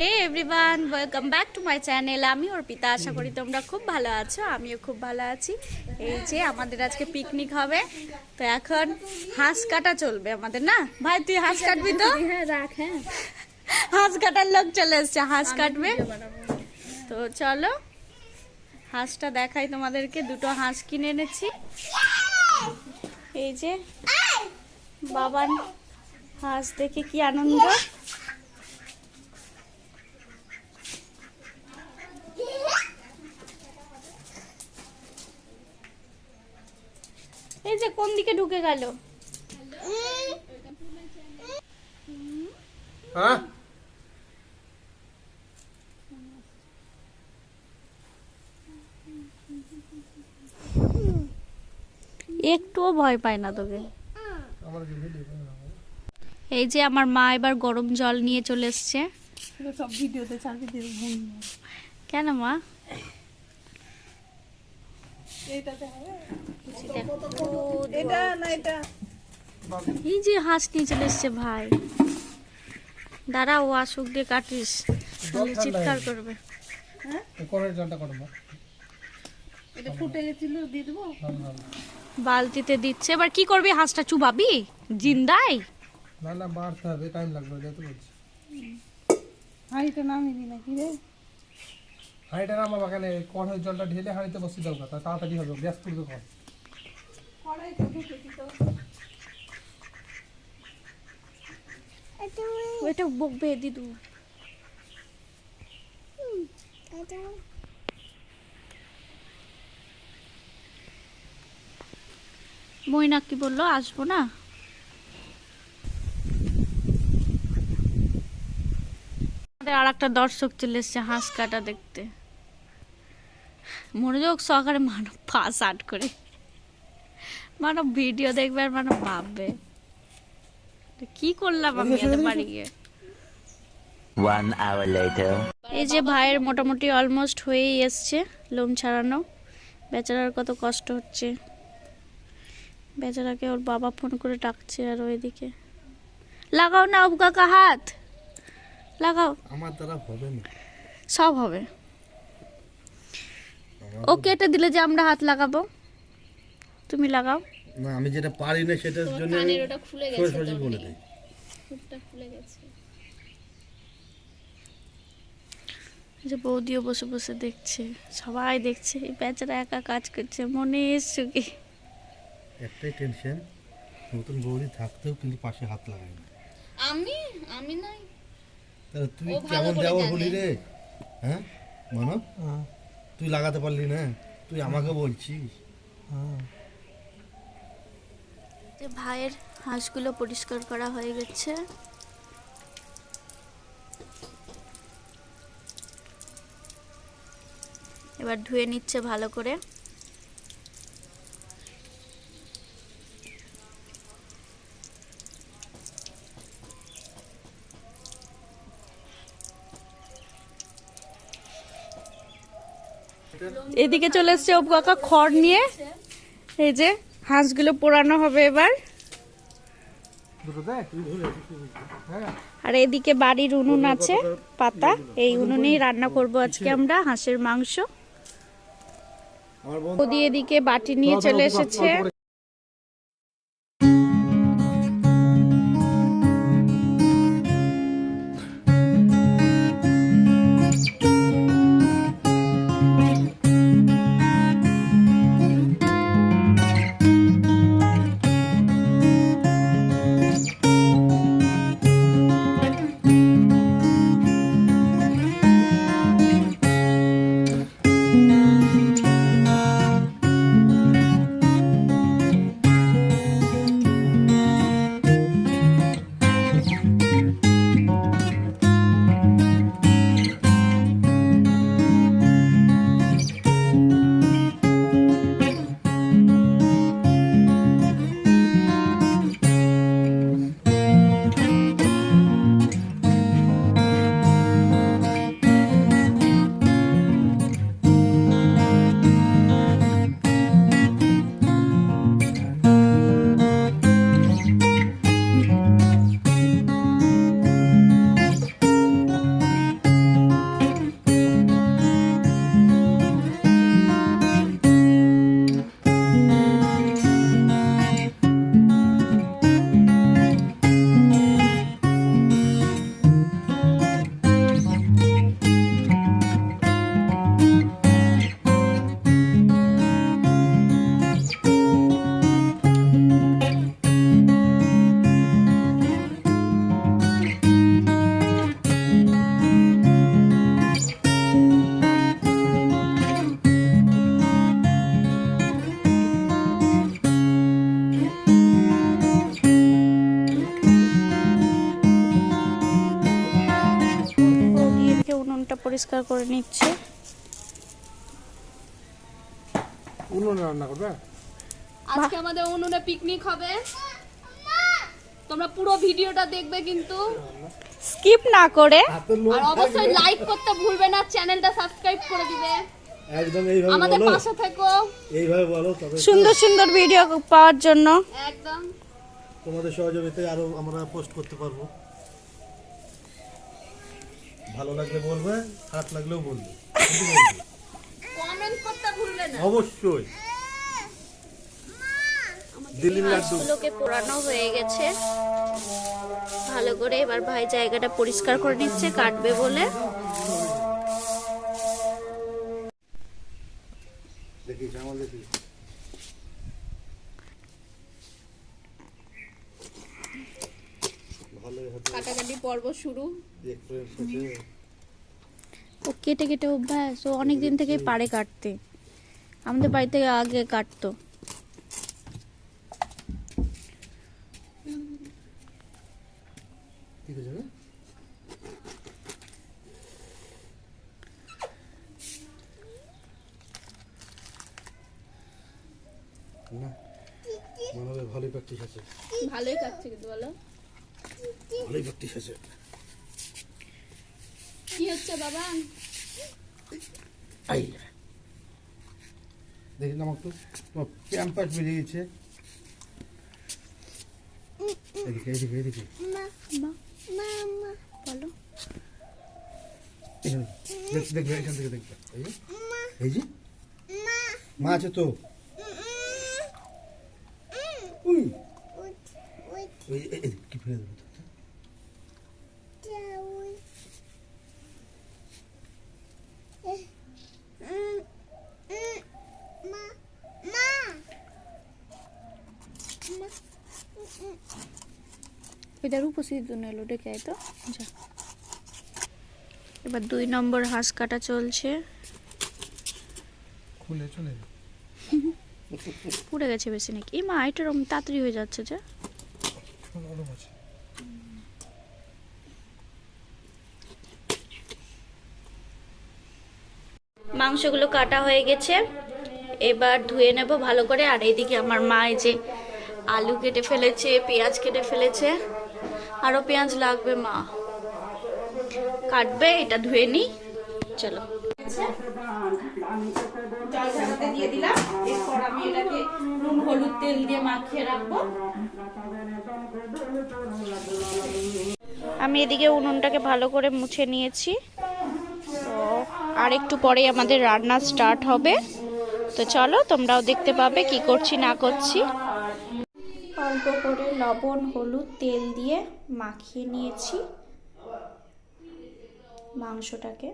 Hey everyone, welcome back to my channel. আমি অর্পিতা, আশা করি তোমরা খুব ভালো আছো। আমিও খুব ভালো আছি। এই যে আমাদের আজকে পিকনিক হবে, তো এখন হাঁস কাটা চলবে আমাদের, না ভাই? তুই হাঁস কাটবি তো? হ্যাঁ রাখ। হ্যাঁ, হাঁস কাটার লোক চলে এসছে, হাঁস কাটবে। তো চলো হাঁসটা দেখাই তোমাদেরকে। দুটো হাঁস কিনে এনেছি। এই যে বাবান হাঁস দেখে কি আনন্দ। এই যে কোন দিকে ঢুকে গেল? হ্যাঁ, একটুও ভয় পায় না তোকে। এই যে আমার মা এবার গরম জল নিয়ে চলে এসছে। সব ভিডিওতে ছাড়বি দিয়ে কেন মা? এইটাতে হবে। এটা না এটা এই যে হাঁস নিয়ে চলে এসছে ভাই। দাঁড়া, ও আসুক দিয়ে কাটিস, নাহলে চিৎকার করবে। এটা ফুটে গেছিল, দিয়ে দেবো। বালতিতে দিচ্ছে। এবার কি করবি? হাঁসটা চুবাবি জিন্দাই? না না, মারতে হবে, টাইম লাগবে, যত বলছি। হাঁড়িটা নামিয়ে নাকি রে? হাঁড়িটা নামা বাগানে কড়াইয়ের জলটা ঢেলে হাঁড়িতে বসিয়ে দাও, তাড়াতাড়ি হবে, গ্যাস তুলবে কম। ওইটা বকবে দিদু। মইনা কি বললো? আসবো না? আমাদের আর একটা দর্শক চলে এসছে হাঁস কাটা দেখতে। মনোযোগ সহকারে মানব পাস আট করে, মানব ভিডিও দেখবে আর মানব ভাববে কি করলাম আমি এদের বাড়ি গিয়ে। 1 hour later. এই যে ভাইয়ের মোটামুটি অলমোস্ট হয়েই এসছে লোম ছাড়ানো। বেচারার কত কষ্ট হচ্ছে। বেচারাকে ওর বাবা ফোন করে ডাকছে, আর ওইদিকে লাগাও না অবু কাকা, হাত লাগাও। আমার দ্বারা হবে না, সব হবে। ও কেটে দিলে যে আমরা হাত লাগাবো, তুমি লাগাও। না আমি যেটা পারি না সেটার জন্য ওটা খুলে সোজাসুজি বলে দেই। ফুটটা খুলে গেছে। যে বৌদিও বসে বসে দেখছে, সবাই দেখছে। এই বেচারা একা কাজ করছে, মনে সুখী। একটাই টেনশন, নতুন বৌদি থাকতেও কিন্তু পাশে হাত লাগায় না। আমি নাই। তাহলে তুই কেমন দেওয়ার হলি রে? হ্যাঁ মানো, তুই লাগাতে পারলি না, তুই আমাকে বলছিস। যে ভাইয়ের হাঁসগুলো পরিষ্কার করা হয়ে গেছে। এবার ধুয়ে নিচ্ছে ভালো করে। এদিকে চলে এসছে অপু কাকা খড় নিয়ে। এই যে হাঁসগুলো পোড়ানো হবে এবার। আর এদিকে বাড়ির উনুন আছে পাতা, এই উনুনেই রান্না করব আজকে আমরা হাঁসের মাংস। ওদি এদিকে বাটি নিয়ে চলে এসেছে। পরিষ্কার করে নিচ্ছে। উনুনে রান্না করবে? আজকে আমাদের উনুনে পিকনিক হবে, তোমরা পুরো ভিডিওটা দেখবে কিন্তু স্কিপ না করে, আর অবশ্যই লাইক করতে ভুলবে না, চ্যানেলটা সাবস্ক্রাইব করে দিবে, একদম এইভাবে আমাদের বলো, পাশে থেকো এইভাবে বলো, তবে সুন্দর সুন্দর ভিডিও পাওয়ার জন্য। একদম তোমাদের সহযোগিতায় আরো আমরা পোস্ট করতে পারবো। ভালো লাগলে বলবে, খারাপ লাগলেও বলবে, কিন্তু বলবে। কমেন্ট করতে ভুলবে না অবশ্যই। দিল্লির লাড্ডু মাছগুলোকে পোড়ানো হয়ে গেছে ভালো করে, এবার ভাই জায়গাটা পরিষ্কার করে নিচ্ছে কাটবে বলে। দেখি জামাল দেখি। ভালোই হতো, কাটাকাটি পর্ব শুরু। এক্সপিরিয়েন্স হচ্ছে। ও কেটে কেটে অভ্যাস, ও অনেক দিন থেকেই পারে কাটতে, আমাদের বাড়িতে আগে কাটতো। ঠিক আছে না? না, মানবের ভালোই প্র্যাকটিস আছে, ভালোই কাটছে কিন্তু বলো ভালোই প্র্যাকটিস আছে। কি হচ্ছে বাবা? আই দেখি না একটু, তোমার প্যাম্পাস বেরিয়ে গেছে। এদিকে এদিকে এদিকে বলো দেখবে, এখান থেকে দেখবে। এই যে মা আছে তো, উই ওই কি ফেলে দেবো তো? এটার উপস্থিত জন্য এলো, ডেকে আয় তো যা। এবার 2 নম্বর হাঁস কাটা চলছে। খুলে চলে পুড়ে গেছে বেশি নাকি? এই মা এটা এরকম তাড়াতাড়ি হয়ে যাচ্ছে যে। মাংসগুলো কাটা হয়ে গেছে, এবার ধুয়ে নেব ভালো করে। আর এইদিকে আমার মা এই যে আলু কেটে ফেলেছে, পেঁয়াজ কেটে ফেলেছে, আরো পেঁয়াজ লাগবে, মা কাটবে। এটা ধুয়ে নিই, চলো। জল ঝাড়াতে দিয়ে দিলাম, এরপর আমি এটাকে নুন হলুদ তেল দিয়ে মাখিয়ে রাখবো। আমি এদিকে উনুনটাকে ভালো করে মুছে নিয়েছি, তো আর একটু পরে আমাদের রান্না স্টার্ট হবে। তো চলো, তোমরাও দেখতে পাবে কি করছি না করছি। অল্প করে লবণ হলুদ তেল দিয়ে মাখিয়ে নিয়েছি মাংসটাকে।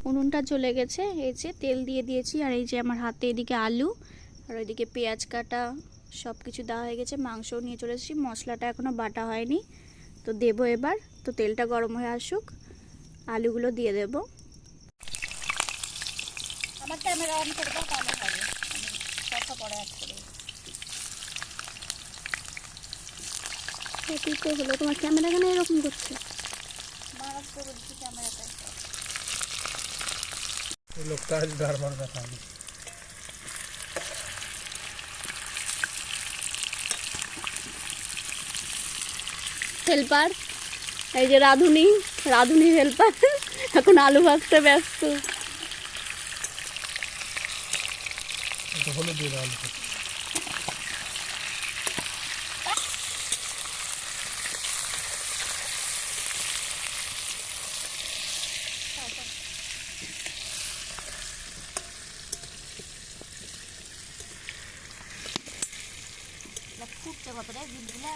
উনুনটা জ্বলে গেছে, এই যে তেল দিয়ে দিয়েছি, আর এই যে আমার হাতে এদিকে আলু আর ওইদিকে পেঁয়াজ কাটা সব কিছু দেওয়া হয়ে গেছে। মাংসও নিয়ে চলে এসেছি, মশলাটা এখনও বাটা হয়নি, তো দেবো এবার। তো তেলটা গরম হয়ে আসুক, আলুগুলো দিয়ে দেব। আমার ক্যামেরা অন করে দাও, তাহলে হবে, কথা পরে অ্যাড করে। এটিতে হলো, তোমার ক্যামেরা কেন এরকম করছে? মহারাষ্ট্র বলছি ক্যামেরাটাই। লোকটা আজ গারমার দেখা হেল্পার, এই যে রাধুনি হেল্পার এখন আলু ভাজতে ব্যস্ত। হলুদ দিয়ে আলু ফুটতে কতটা দিনগুলা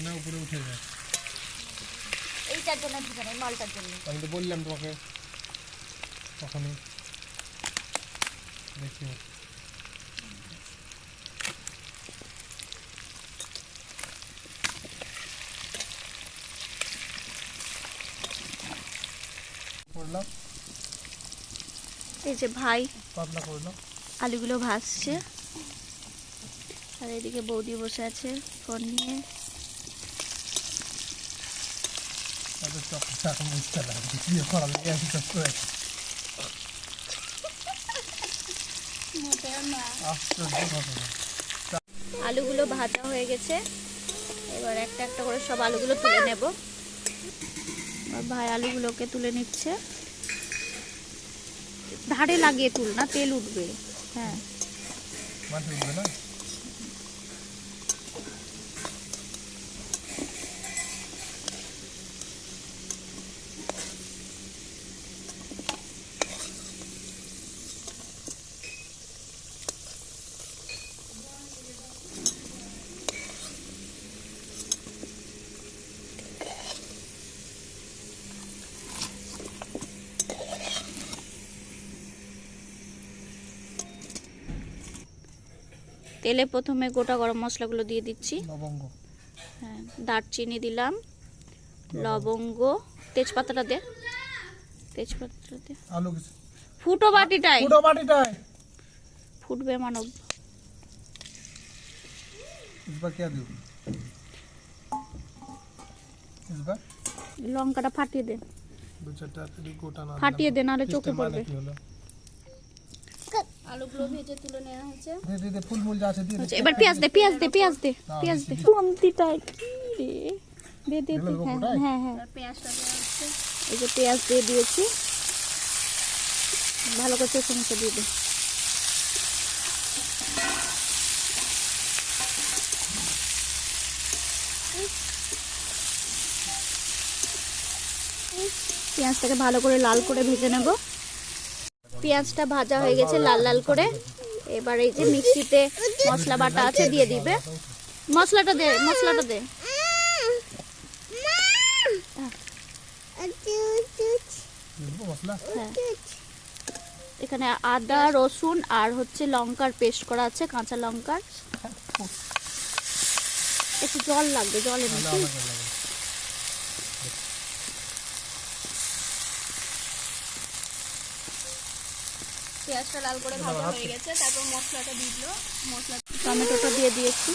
না উপরে উঠে যায়। এইটার জন্য ঢুকে নেই, মালটার জন্য। আমি তো বললাম তোমাকে তখনই, দেখি করলাম। এই যে ভাই পাতলা করলাম, আলুগুলো ভাজছে, আর এদিকে বৌদি বসে আছে ফোন নিয়ে। আলুগুলো ভাজা হয়ে গেছে, এবার একটা একটা করে সব আলুগুলো তুলে নেব। আর ভাই আলুগুলোকে তুলে নিচ্ছে, ধারে লাগিয়ে তুল না, তেল উঠবে। হ্যাঁ তেলে প্রথমে গোটা গরম মশলাগুলো দিয়ে দিচ্ছি। লবঙ্গ, হ্যাঁ, দারচিনি দিলাম, লবঙ্গ, তেজপাতাটা দে, তেজপাতাটা দে। আলু ফুটো বাটিটাই ফুটবে মানব। লঙ্কাটা ফাটিয়ে দে, ফাটিয়ে দে, নাহলে চোখে পড়বে। আলুগুলো ভেজে তুলে নেওয়া হয়েছে। আচ্ছা, এবার পেঁয়াজ দে, পেঁয়াজ দে, পেঁয়াজ দে, পেঁয়াজ দে। কমতিটা কি রে? দে দে দে। হ্যাঁ হ্যাঁ হ্যাঁ, পেঁয়াজটা দেওয়া হচ্ছে। এই যে পেঁয়াজ দিয়ে দিয়েছি, ভালো করে চোখে মুখে দিয়ে দে। পেঁয়াজটাকে ভালো করে লাল করে ভেজে নেব। পেঁয়াজটা ভাজা হয়ে গেছে লাল লাল করে। এবার এই যে মিক্সিতে মশলা বাটা আছে দিয়ে দিবে। মশলাটা দে, মশলাটা দে। হ্যাঁ, এখানে আদা রসুন আর হচ্ছে লঙ্কার পেস্ট করা আছে, কাঁচা লঙ্কার। একটু জল লাগবে, জল এনেছি। পেঁয়াজটা লাল করে ভাজা হয়ে গেছে, তারপর মশলাটা দিয়ে দিল। মশলা টমেটোটা দিয়ে দিয়েছি।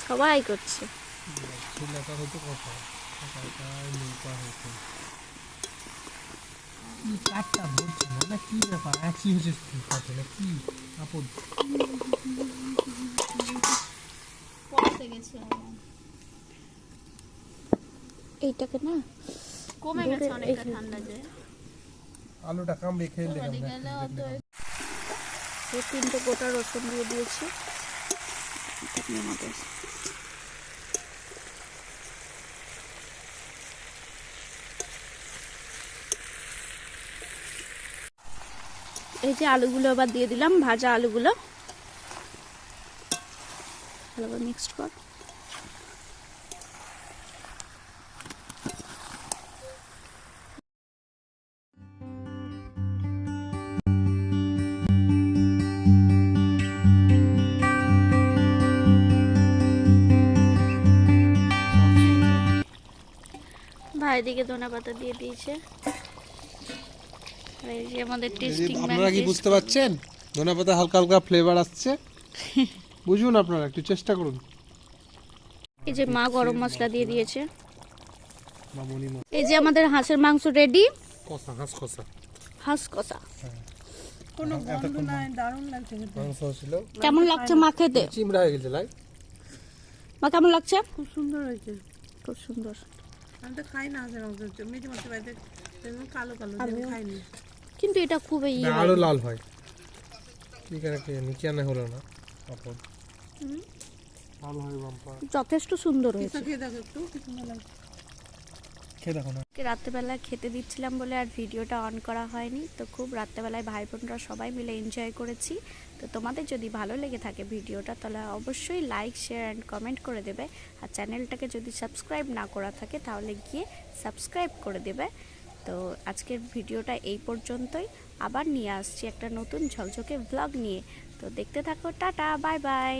সবাই করছে। এইটাকে না কমে গেছে অনেকটা ঠান্ডা যে আলুটা কামড়ে খেয়ে এই 3টে গোটা রসুন দিয়ে দিয়েছি। এই যে আলুগুলো আবার দিয়ে দিলাম, ভাজা আলুগুলো ভালো করে মিক্সড কর। ভাই দিকে ধনেপাতা দিয়ে দিয়েছে। এই যে আমাদের টেস্টিং ম্যান। আপনারা কি বুঝতে পারছেন? ধনেপাতা হালকা হালকা ফ্লেভার আসছে, বুঝুন আপনারা, একটু চেষ্টা করুন। এই যে মা গরম মশলা দিয়ে দিয়েছে। এই যে আমাদের হাঁসের মাংস রেডি। কষা, হাঁস কষা, হাঁস কষা। কোনো গন্ধ নাই, দারুণ লাগছে খেতে। মাংস ছিল। কেমন লাগছে মা খেতে? চিমড়া হয়ে গেছে লাই। মা কেমন লাগছে? খুব সুন্দর হয়েছে। খুব সুন্দর। আমি তো খাই না হাঁসের মাংস, মেজে মাছের বাড়িতে কালো কালো, আমি খাইনি। কিন্তু এটা খুবই আরো লাল হয়। ঠিক আছে, নিচে আনা হলো না। লাল হয় বাম্পার। যথেষ্ট সুন্দর হয়েছে। খেয়ে দেখো একটু, কি সুন্দর লাগছে। খেয়ে দেখো না। রাত্রেবেলা খেতে দিচ্ছিলাম বলে আর ভিডিওটা অন করা হয়নি, তো খুব রাত্রেবেলায় ভাই বোনরা সবাই মিলে এনজয় করেছি। তো তোমাদের যদি ভালো লেগে থাকে ভিডিওটা তাহলে অবশ্যই লাইক শেয়ার অ্যান্ড কমেন্ট করে দেবে। আর চ্যানেলটাকে যদি সাবস্ক্রাইব না করা থাকে তাহলে গিয়ে সাবস্ক্রাইব করে দেবে। তো আজকের ভিডিওটা এই পর্যন্তই, আবার নিয়ে আসছি একটা নতুন ঝকঝকে ব্লগ নিয়ে। তো দেখতে থাকো, টাটা, বাই বাই।